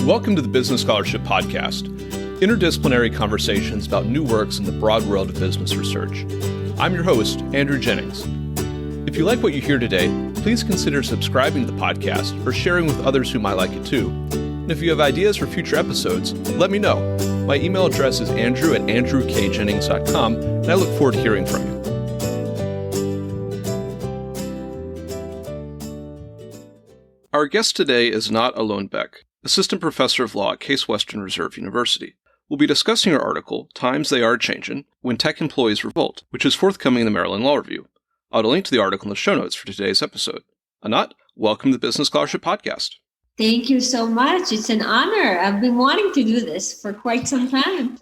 Welcome to the Business Scholarship Podcast, interdisciplinary conversations about new works in the broad world of business research. I'm your host, Andrew Jennings. If you like what you hear today, please consider subscribing to the podcast or sharing with others who might like it too. And if you have ideas for future episodes, let me know. My email address is andrew@andrewkjennings.com, and I look forward to hearing from you. Our guest today is Anat Alon-Beck, Assistant Professor of Law at Case Western Reserve University. We'll be discussing her article, Times They Are Changin', When Tech Employees Revolt, which is forthcoming in the Maryland Law Review. I'll link to the article in the show notes for today's episode. Anat, welcome to the Business Scholarship Podcast. Thank you so much. It's an honor. I've been wanting to do this for quite some time.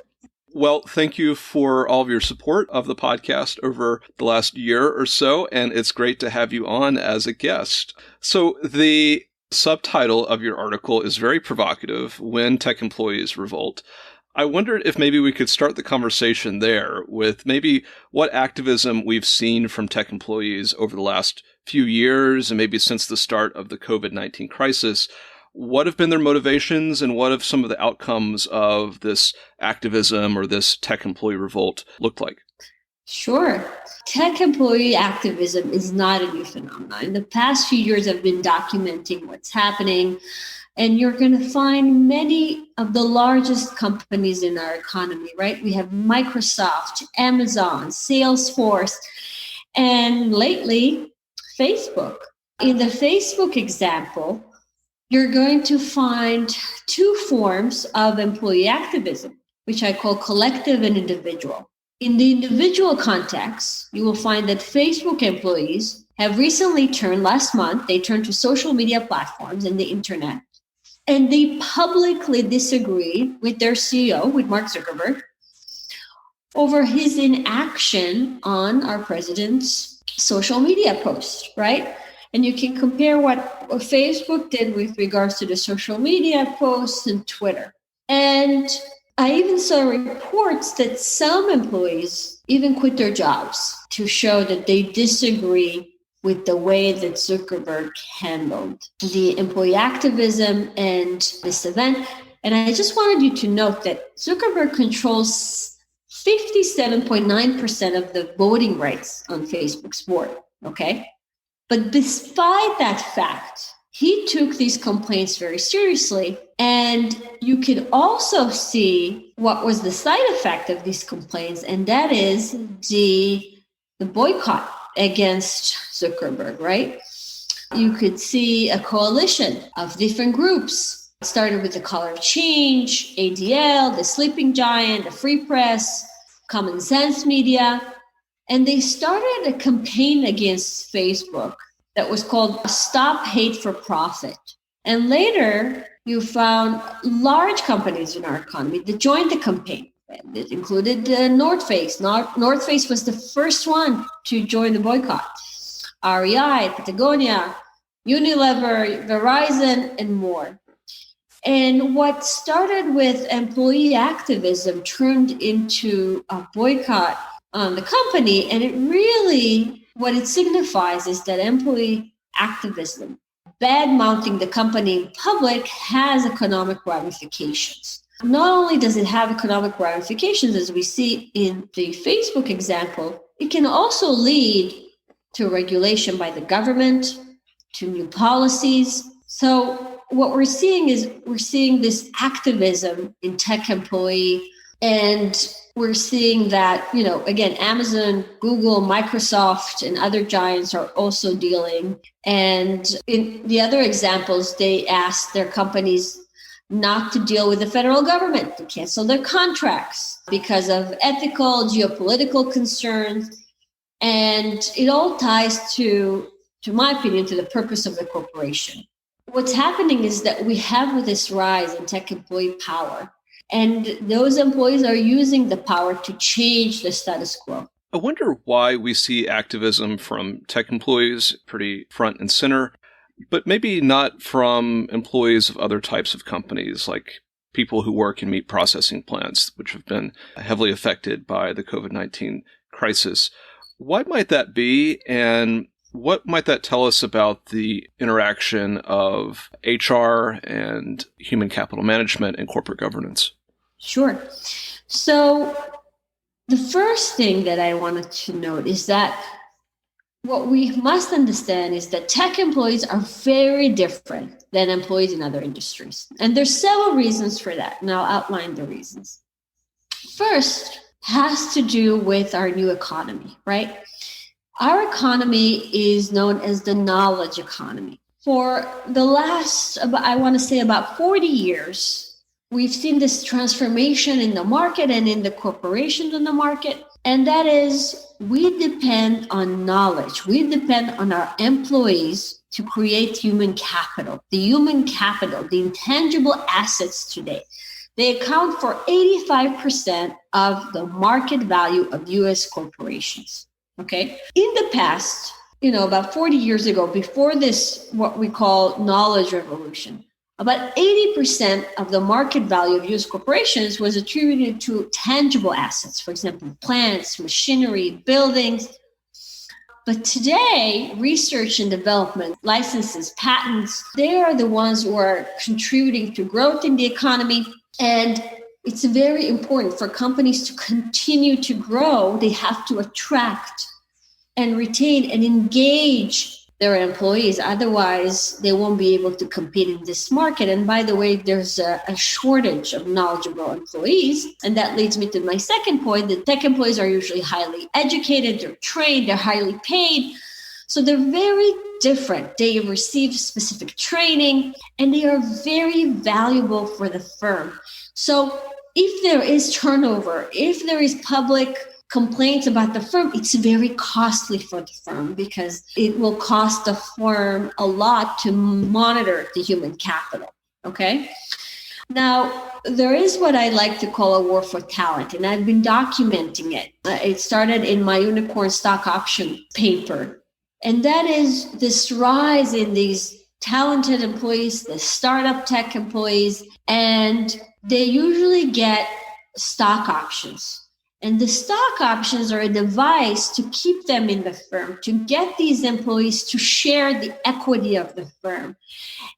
Well, thank you for all of your support of the podcast over the last year or so, and it's great to have you on as a guest. So the subtitle of your article is very provocative, When Tech Employees Revolt. I wondered if maybe we could start the conversation there with maybe what activism we've seen from tech employees over the last few years and maybe since the start of the COVID-19 crisis. What have been their motivations and what have some of the outcomes of this activism or this tech employee revolt looked like? Sure. Tech employee activism is not a new phenomenon. In the past few years, I've been documenting what's happening, and you're going to find many of the largest companies in our economy, right? We have Microsoft, Amazon, Salesforce, and lately, Facebook. In the Facebook example, you're going to find two forms of employee activism, which I call collective and individual. In the individual context, you will find that Facebook employees have recently last month, they turned to social media platforms and the internet, and they publicly disagree with their CEO, with Mark Zuckerberg, over his inaction on our president's social media post, right? And you can compare what Facebook did with regards to the social media posts and Twitter. And I even saw reports that some employees even quit their jobs to show that they disagree with the way that Zuckerberg handled the employee activism and this event. And I just wanted you to note that Zuckerberg controls 57.9% of the voting rights on Facebook's board, okay? But despite that fact, he took these complaints very seriously. And you could also see what was the side effect of these complaints, and that is the boycott against Zuckerberg, right? You could see a coalition of different groups. It started with the Color of Change, ADL, the Sleeping Giant, the Free Press, Common Sense Media. And they started a campaign against Facebook that was called Stop Hate for Profit. And later, you found large companies in our economy that joined the campaign. It included North Face. North Face was the first one to join the boycott. REI, Patagonia, Unilever, Verizon, and more. And what started with employee activism turned into a boycott on the company. And it really, what it signifies is that employee activism, bad-mouthing the company in public, has economic ramifications. Not only does it have economic ramifications, as we see in the Facebook example, it can also lead to regulation by the government, to new policies. So what we're seeing is this activism in tech employee, and we're seeing that, again, Amazon, Google, Microsoft, and other giants are also dealing. And in the other examples, they asked their companies not to deal with the federal government, to cancel their contracts because of ethical, geopolitical concerns. And it all ties to my opinion, to the purpose of the corporation. What's happening is that we have this rise in tech employee power. And those employees are using the power to change the status quo. I wonder why we see activism from tech employees pretty front and center, but maybe not from employees of other types of companies, like people who work in meat processing plants, which have been heavily affected by the COVID-19 crisis. Why might that be? And what might that tell us about the interaction of HR and human capital management and corporate governance? Sure. So the first thing that I wanted to note is that what we must understand is that tech employees are very different than employees in other industries. And there's several reasons for that, and I'll outline the reasons. First has to do with our new economy, right? Our economy is known as the knowledge economy. For the last, I want to say about 40 years, we've seen this transformation in the market and in the corporations in the market. And that is, we depend on knowledge. We depend on our employees to create human capital. The human capital, the intangible assets today, they account for 85% of the market value of US corporations. Okay. In the past, about 40 years ago, before this, what we call knowledge revolution, about 80% of the market value of US corporations was attributed to tangible assets, for example, plants, machinery, buildings. But today, research and development, licenses, patents, they are the ones who are contributing to growth in the economy. And it's very important for companies to continue to grow. They have to attract and retain and engage their employees. Otherwise, they won't be able to compete in this market. And by the way, there's a shortage of knowledgeable employees. And that leads me to my second point, that tech employees are usually highly educated, they're trained, they're highly paid. So they're very different. They receive specific training and they are very valuable for the firm. So if there is turnover, if there is public complaints about the firm, it's very costly for the firm because it will cost the firm a lot to monitor the human capital. Okay. Now, there is what I like to call a war for talent, and I've been documenting it. It started in my unicorn stock option paper. And that is this rise in these talented employees, the startup tech employees, and they usually get stock options. And the stock options are a device to keep them in the firm, to get these employees to share the equity of the firm.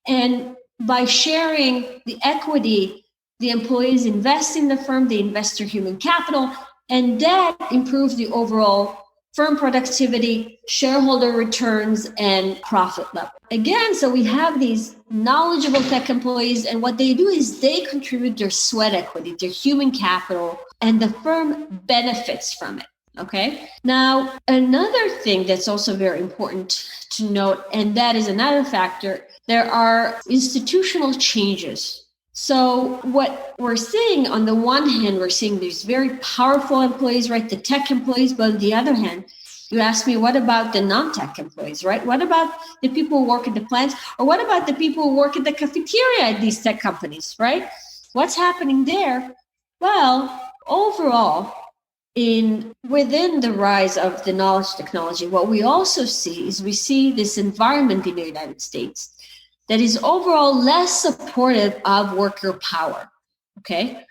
And by sharing the equity, the employees invest in the firm, they invest their human capital, and that improves the overall firm productivity, shareholder returns, and profit level. Again, so we have these knowledgeable tech employees, and what they do is they contribute their sweat equity, their human capital, and the firm benefits from it. Okay. Now, another thing that's also very important to note, and that is another factor, there are institutional changes. So what we're seeing, on the one hand, we're seeing these very powerful employees, right? The tech employees, but on the other hand, you ask me, what about the non-tech employees, right? What about the people who work at the plants? Or what about the people who work at the cafeteria at these tech companies, right? What's happening there? Well, overall, within the rise of the knowledge technology, what we also see is we see this environment in the United States that is overall less supportive of worker power, okay?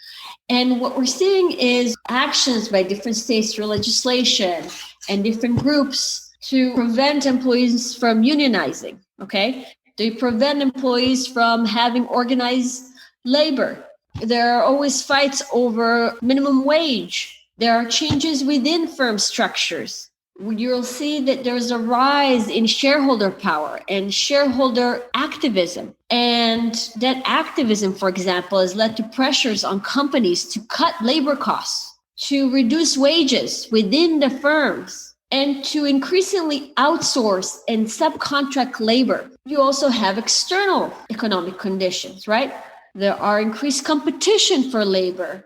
And what we're seeing is actions by different states through legislation and different groups to prevent employees from unionizing, okay? They prevent employees from having organized labor. There are always fights over minimum wage. There are changes within firm structures. You'll see that there's a rise in shareholder power and shareholder activism. And that activism, for example, has led to pressures on companies to cut labor costs, to reduce wages within the firms, and to increasingly outsource and subcontract labor. You also have external economic conditions, right? There are increased competition for labor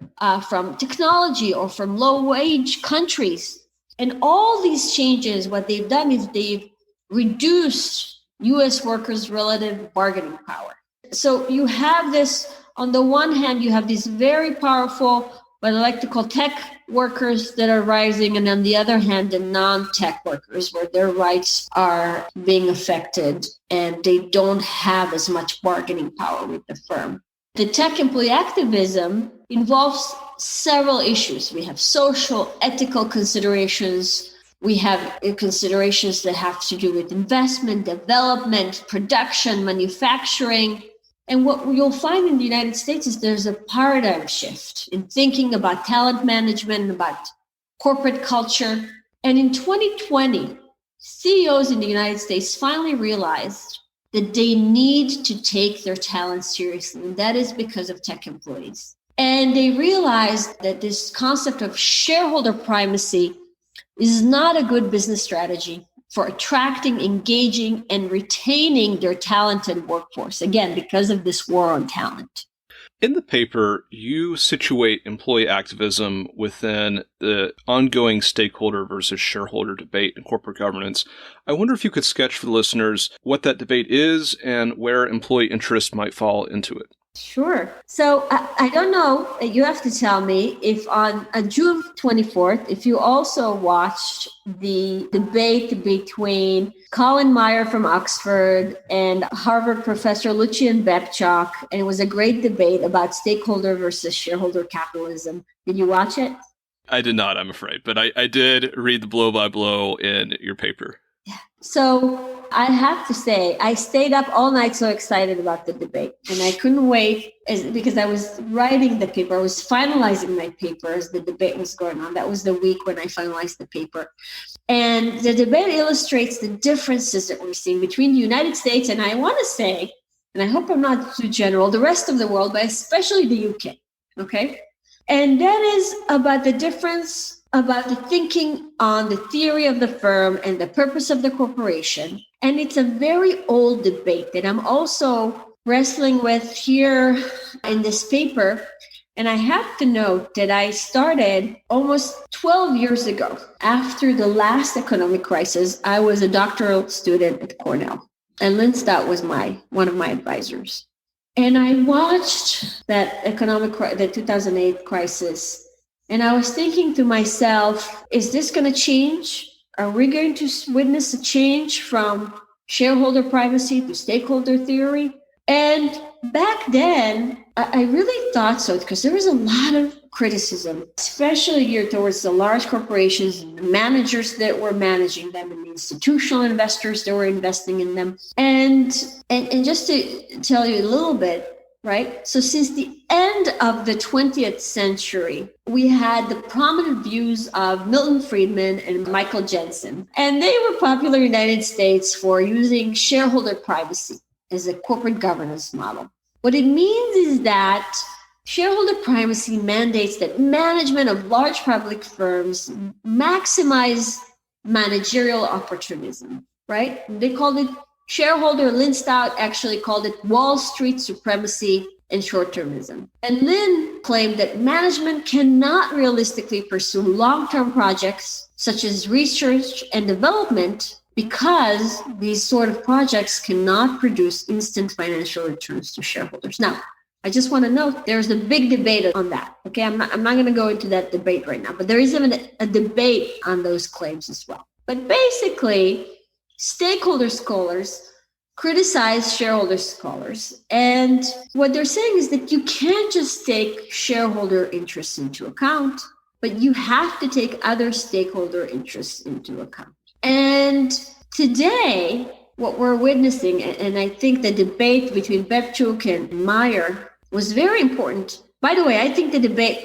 from technology or from low-wage countries. And all these changes, what they've done is they've reduced U.S. workers' relative bargaining power. So you have this, on the one hand, you have these very powerful, what I like to call tech workers that are rising, and on the other hand, the non-tech workers, where their rights are being affected and they don't have as much bargaining power with the firm. The tech employee activism involves several issues. We have social, ethical considerations. We have considerations that have to do with investment, development, production, manufacturing. And what you'll find in the United States is there's a paradigm shift in thinking about talent management, about corporate culture. And in 2020, CEOs in the United States finally realized that they need to take their talent seriously. And that is because of tech employees. And they realized that this concept of shareholder primacy is not a good business strategy for attracting, engaging, and retaining their talented workforce. Again, because of this war on talent. In the paper, you situate employee activism within the ongoing stakeholder versus shareholder debate in corporate governance. I wonder if you could sketch for the listeners what that debate is and where employee interest might fall into it. Sure. So I don't know, you have to tell me if on June 24th, if you also watched the debate between Colin Meyer from Oxford and Harvard professor Lucian Bebchuk, and it was a great debate about stakeholder versus shareholder capitalism. Did you watch it? I did not, I'm afraid, but I did read the blow by blow in your paper. Yeah. So I have to say, I stayed up all night so excited about the debate, and I couldn't wait because I was writing the paper. I was finalizing my paper as the debate was going on. That was the week when I finalized the paper. And the debate illustrates the differences that we're seeing between the United States, and I want to say, and I hope I'm not too general, the rest of the world, but especially the UK, okay? And that is about the difference about the thinking on the theory of the firm and the purpose of the corporation. And it's a very old debate that I'm also wrestling with here in this paper. And I have to note that I started almost 12 years ago. After the last economic crisis, I was a doctoral student at Cornell. And Lynn Stout was one of my advisors. And I watched that the 2008 crisis. And I was thinking to myself, is this going to change? Are we going to witness a change from shareholder privacy to stakeholder theory? And back then, I really thought so because there was a lot of criticism, especially geared towards the large corporations and the managers that were managing them and the institutional investors that were investing in them. And just to tell you a little bit, right? So since the end of the 20th century, we had the prominent views of Milton Friedman and Michael Jensen. And they were popular in the United States for using shareholder privacy as a corporate governance model. What it means is that shareholder privacy mandates that management of large public firms maximize managerial opportunism, right? They called it shareholder. Lynn Stout actually called it Wall Street supremacy and short-termism. And Lynn claimed that management cannot realistically pursue long-term projects such as research and development because these sort of projects cannot produce instant financial returns to shareholders. Now, I just want to note there's a big debate on that. Okay, I'm not going to go into that debate right now, but there is even a debate on those claims as well. But basically, stakeholder scholars criticize shareholder scholars. And what they're saying is that you can't just take shareholder interests into account, but you have to take other stakeholder interests into account. And today, what we're witnessing, and I think the debate between Bebchuk and Meyer was very important. By the way, I think the debate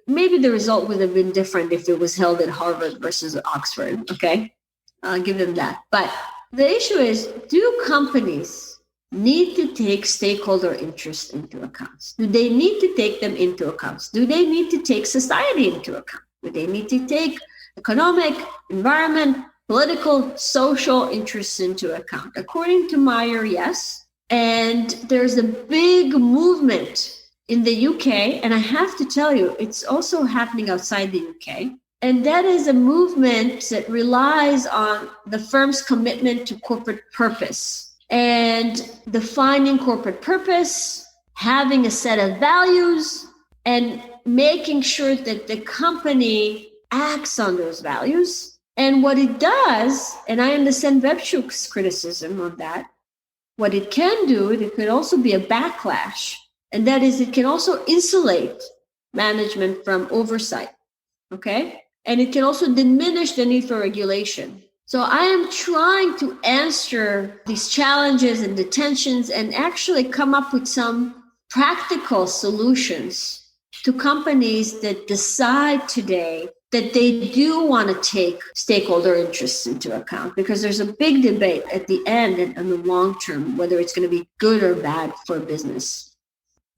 maybe the result would have been different if it was held at Harvard versus Oxford, okay? I'll give them that. But the issue is, do companies need to take stakeholder interests into account? Do they need to take them into account? Do they need to take society into account? Do they need to take economic, environment, political, social interests into account? According to Meyer, yes. And there's a big movement in the UK, and I have to tell you, it's also happening outside the UK. And that is a movement that relies on the firm's commitment to corporate purpose and defining corporate purpose, having a set of values, and making sure that the company acts on those values. And what it does, and I understand Bebchuk's criticism on that, what it can do, it could also be a backlash. And that is, it can also insulate management from oversight. Okay? And it can also diminish the need for regulation. So I am trying to answer these challenges and the tensions and actually come up with some practical solutions to companies that decide today that they do want to take stakeholder interests into account, because there's a big debate at the end and in the long term whether it's going to be good or bad for business.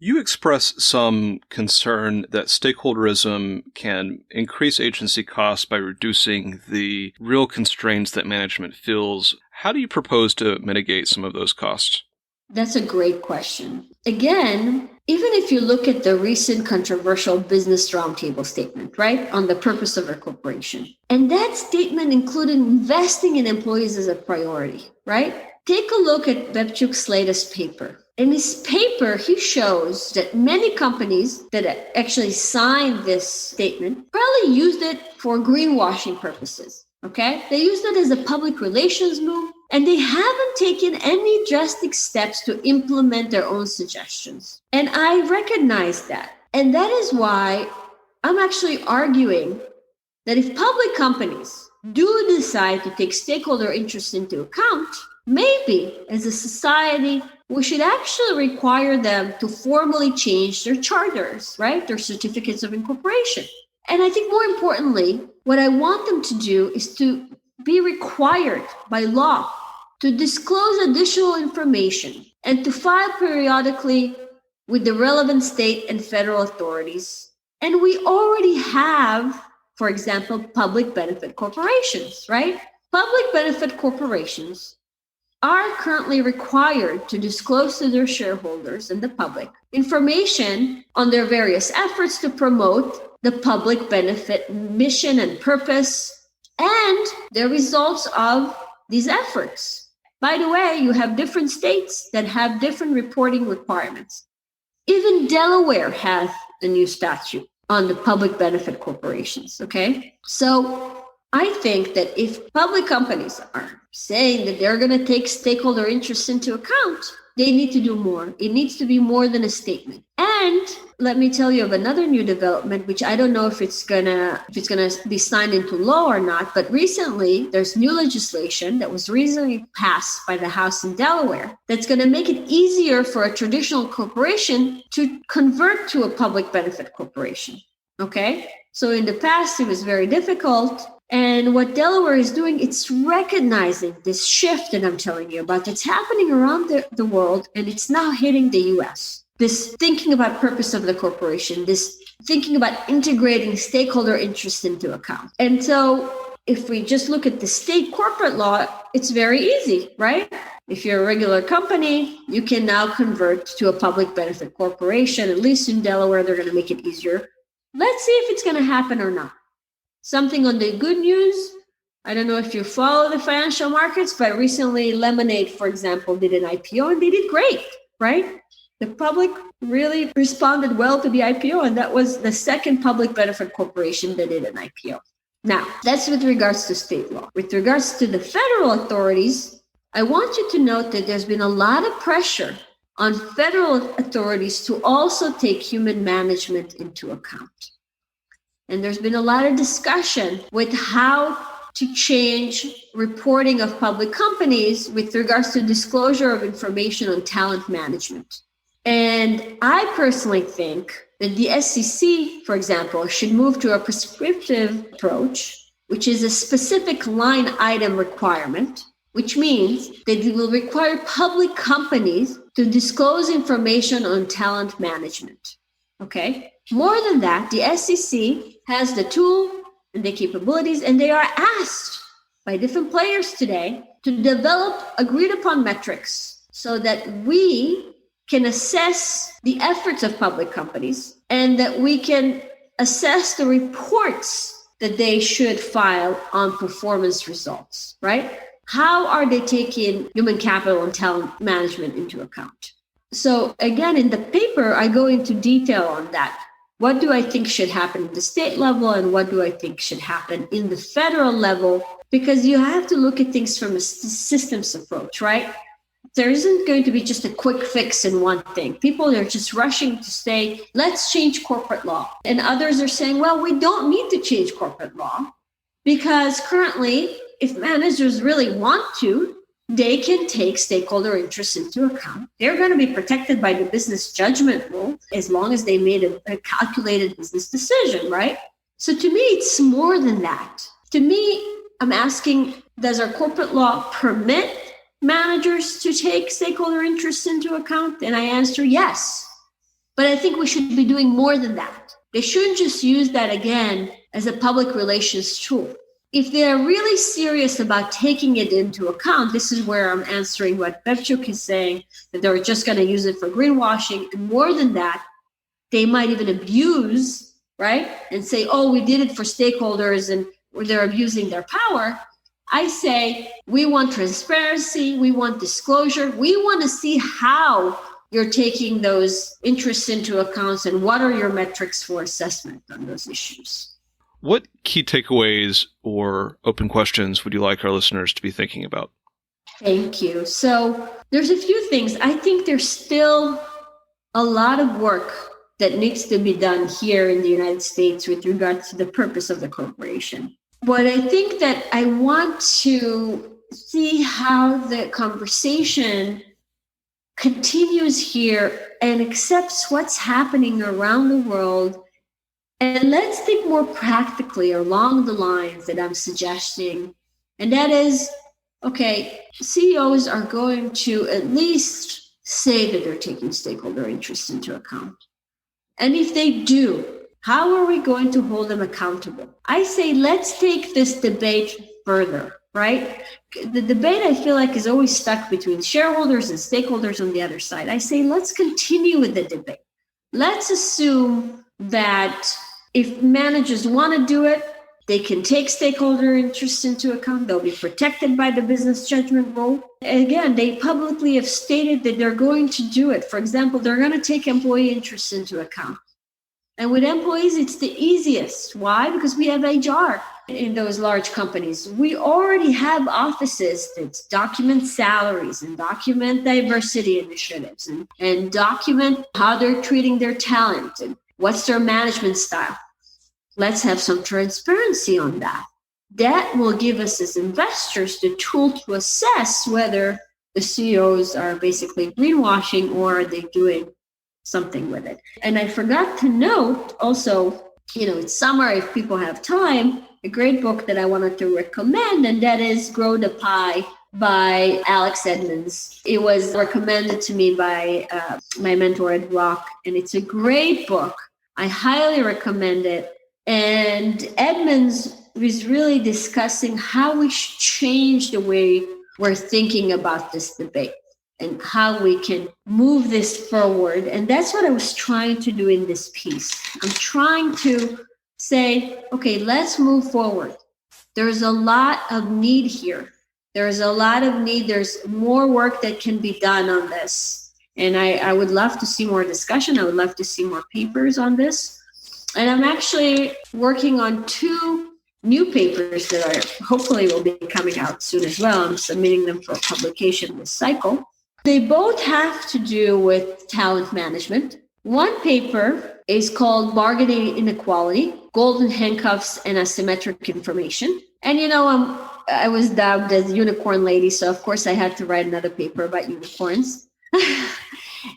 You express some concern that stakeholderism can increase agency costs by reducing the real constraints that management feels. How do you propose to mitigate some of those costs? That's a great question. Again, even if you look at the recent controversial Business Roundtable statement, right, on the purpose of a corporation, and that statement included investing in employees as a priority, right? Take a look at Bebchuk's latest paper. In his paper, he shows that many companies that actually signed this statement probably used it for greenwashing purposes, okay? They used it as a public relations move, and they haven't taken any drastic steps to implement their own suggestions. And I recognize that. And that is why I'm actually arguing that if public companies do decide to take stakeholder interests into account, maybe as a society, we should actually require them to formally change their charters, right? Their certificates of incorporation. And I think more importantly, what I want them to do is to be required by law to disclose additional information and to file periodically with the relevant state and federal authorities. And we already have, for example, public benefit corporations, right? Public benefit corporations are currently required to disclose to their shareholders and the public information on their various efforts to promote the public benefit mission and purpose and the results of these efforts. By the way, you have different states that have different reporting requirements. Even Delaware has a new statute on the public benefit corporations, okay? So I think that if public companies are saying that they're going to take stakeholder interests into account, they need to do more. It needs to be more than a statement. And let me tell you of another new development, which I don't know if it's gonna be signed into law or not. But recently, there's new legislation that was recently passed by the House in Delaware that's going to make it easier for a traditional corporation to convert to a public benefit corporation. Okay, so in the past, it was very difficult. And what Delaware is doing, it's recognizing this shift that I'm telling you about that's happening around the world, and it's now hitting the US. This thinking about purpose of the corporation, this thinking about integrating stakeholder interest into account. And so if we just look at the state corporate law, it's very easy, right? If you're a regular company, you can now convert to a public benefit corporation. At least in Delaware, they're going to make it easier. Let's see if it's going to happen or not. Something on the good news, I don't know if you follow the financial markets, but recently Lemonade, for example, did an IPO and they did great, right? The public really responded well to the IPO, and that was the second public benefit corporation that did an IPO. Now, that's with regards to state law. With regards to the federal authorities, I want you to note that there's been a lot of pressure on federal authorities to also take human management into account. And there's been a lot of discussion with how to change reporting of public companies with regards to disclosure of information on talent management. And I personally think that the SEC, for example, should move to a prescriptive approach, which is a specific line item requirement, which means that it will require public companies to disclose information on talent management. Okay? More than that, the SEC has the tool and the capabilities, and they are asked by different players today to develop agreed upon metrics so that we can assess the efforts of public companies and that we can assess the reports that they should file on performance results, right? How are they taking human capital and talent management into account? So again, in the paper, I go into detail on that. What do I think should happen at the state level and what do I think should happen in the federal level? Because you have to look at things from a systems approach, right? there isn't going to be just a quick fix in one thing. People are just rushing to say, let's change corporate law. And others are saying, well, we don't need to change corporate law because currently, if managers really want to, they can take stakeholder interests into account. They're going to be protected by the business judgment rule as long as they made a calculated business decision, right? So to me, it's more than that. To me, I'm asking, does our corporate law permit managers to take stakeholder interests into account? And I answer yes. But I think we should be doing more than that. They shouldn't just use that again as a public relations tool. If they're really serious about taking it into account, this is where I'm answering what Bevchuk is saying, that they're just going to use it for greenwashing. And more than that, they might even abuse, right? And say, oh, we did it for stakeholders and they're abusing their power. I say, we want transparency, we want disclosure, we want to see how you're taking those interests into account and what are your metrics for assessment on those issues. What key takeaways or open questions would you like our listeners to be thinking about? Thank you. So there's a few things. I think there's still a lot of work that needs to be done here in the United States with regards to the purpose of the corporation. But I think that I want to see how the conversation continues here and accepts what's happening around the world. And let's think more practically along the lines that I'm suggesting. And that is, okay, CEOs are going to at least say that they're taking stakeholder interests into account. And if they do, how are we going to hold them accountable? I say, let's take this debate further, right? The debate, I feel like, is always stuck between shareholders and stakeholders on the other side. I say, let's continue with the debate. Let's assume that if managers want to do it, they can take stakeholder interests into account. They'll be protected by the business judgment rule. Again, they publicly have stated that they're going to do it. For example, they're going to take employee interests into account. And with employees, it's the easiest. Why? Because we have HR in those large companies. We already have offices that document salaries and document diversity initiatives and document how they're treating their talent and what's their management style. Let's have some transparency on that. That will give us as investors the tool to assess whether the CEOs are basically greenwashing or are they doing something with it. And I forgot to note also, it's summer, if people have time, a great book that I wanted to recommend, and that is Grow the Pie by Alex Edmonds. It was recommended to me by my mentor Ed Rock, and it's a great book. I highly recommend it. And Edmonds was really discussing how we should change the way we're thinking about this debate and how we can move this forward. And that's what I was trying to do in this piece. I'm trying to say, okay, let's move forward. There's a lot of need here. There's a lot of need. There's more work that can be done on this. And I would love to see more discussion. I would love to see more papers on this. And I'm actually working on 2 new papers that are hopefully will be coming out soon as well. I'm submitting them for publication this cycle. They both have to do with talent management. One paper is called Bargaining Inequality, Golden Handcuffs and Asymmetric Information. And I was dubbed as Unicorn Lady, so of course I had to write another paper about unicorns.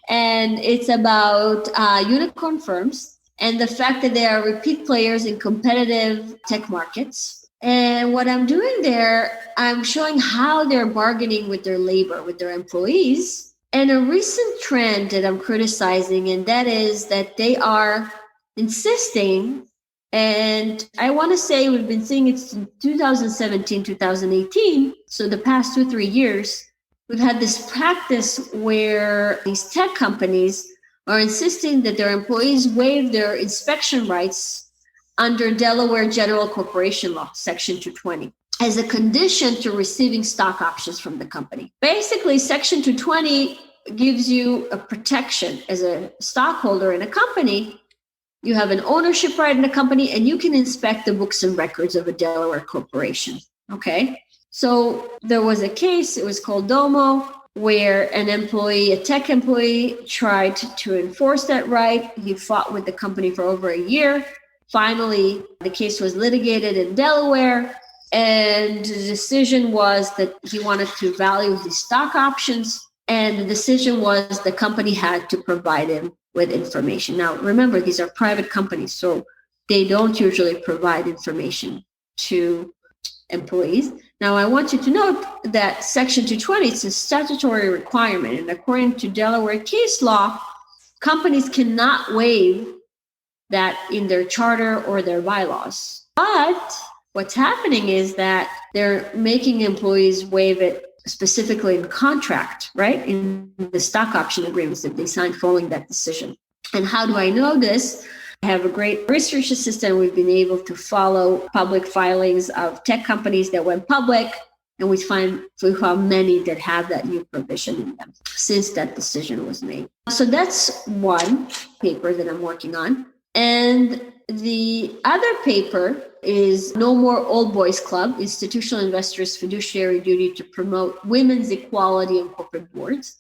And it's about unicorn firms and the fact that they are repeat players in competitive tech markets. And what I'm doing there, I'm showing how they're bargaining with their labor, with their employees. And a recent trend that I'm criticizing, and that is that they are insisting, and I want to say we've been seeing it since 2017, 2018, so the past 2-3 years, we've had this practice where these tech companies are insisting that their employees waive their inspection rights under Delaware General Corporation Law, Section 220, as a condition to receiving stock options from the company. Basically, Section 220 gives you a protection as a stockholder in a company. You have an ownership right in the company, and you can inspect the books and records of a Delaware corporation, okay? So there was a case, it was called Domo, where a tech employee tried to enforce that right. He fought with the company for over a year. Finally, the case was litigated in Delaware, and the decision was that he wanted to value his stock options, and the decision was the company had to provide him with information. Now, remember, these are private companies, so they don't usually provide information to employees. Now, I want you to note that Section 220 is a statutory requirement, and according to Delaware case law, companies cannot waive that in their charter or their bylaws. But what's happening is that they're making employees waive it specifically in contract, right? In the stock option agreements that they signed following that decision. And how do I know this? I have a great research assistant. We've been able to follow public filings of tech companies that went public, and we found many that have that new provision in them since that decision was made. So that's one paper that I'm working on. And the other paper is No More Old Boys Club, Institutional Investors' Fiduciary Duty to Promote Women's Equality in Corporate Boards.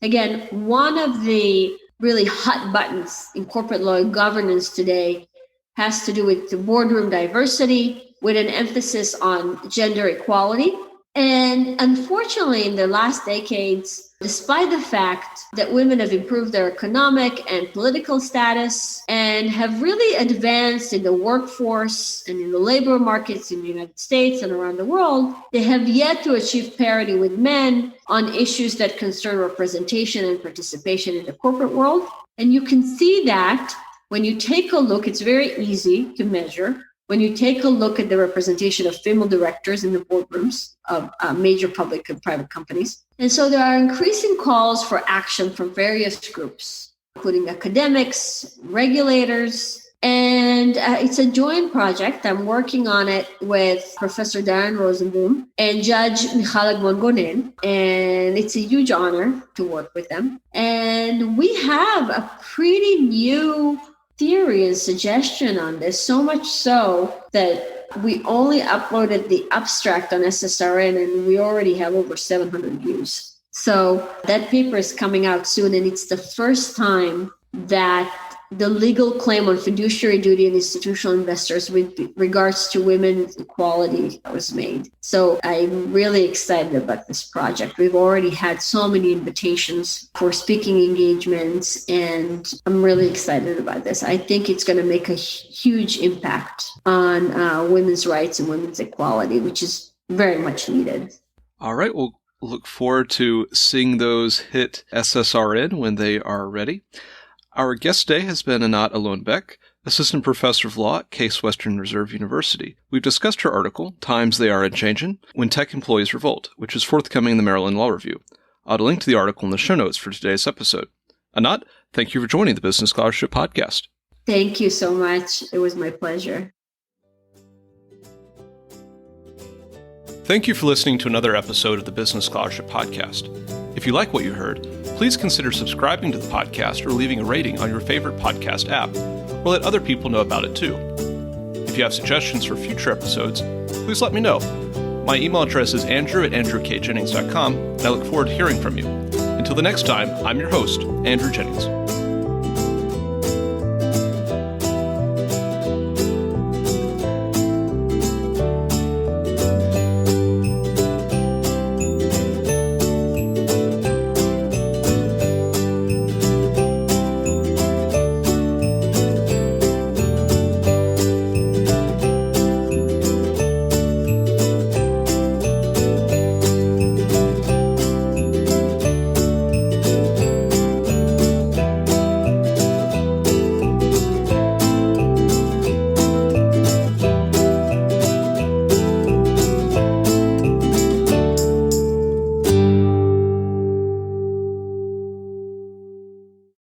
Again, one of the really hot buttons in corporate law and governance today has to do with the boardroom diversity, with an emphasis on gender equality. And unfortunately, in the last decades, despite the fact that women have improved their economic and political status and have really advanced in the workforce and in the labor markets in the United States and around the world, they have yet to achieve parity with men on issues that concern representation and participation in the corporate world. And you can see that when you take a look, it's very easy to measure. When you take a look at the representation of female directors in the boardrooms of major public and private companies. And so there are increasing calls for action from various groups, including academics, regulators, and it's a joint project. I'm working on it with Professor Darren Rosenboom and Judge Michal Agmon-Gonen, and it's a huge honor to work with them. And we have a pretty new theory and suggestion on this, so much so that we only uploaded the abstract on SSRN and we already have over 700 views. So that paper is coming out soon, and it's the first time that the legal claim on fiduciary duty and institutional investors with regards to women's equality was made. So I'm really excited about this project. We've already had so many invitations for speaking engagements, and I'm really excited about this. I think it's going to make a huge impact on women's rights and women's equality, which is very much needed. All right. We'll look forward to seeing those hit SSRN when they are ready. Our guest today has been Anat Alon-Beck, Assistant Professor of Law at Case Western Reserve University. We've discussed her article, Times They Are A-Changin', When Tech Employees Revolt, which is forthcoming in the Maryland Law Review. I'll add a link to the article in the show notes for today's episode. Anat, thank you for joining the Business Scholarship Podcast. Thank you so much. It was my pleasure. Thank you for listening to another episode of the Business Scholarship Podcast. If you like what you heard, please consider subscribing to the podcast or leaving a rating on your favorite podcast app, or let other people know about it too. If you have suggestions for future episodes, please let me know. My email address is andrew@andrewkjennings.com, and I look forward to hearing from you. Until the next time, I'm your host, Andrew Jennings.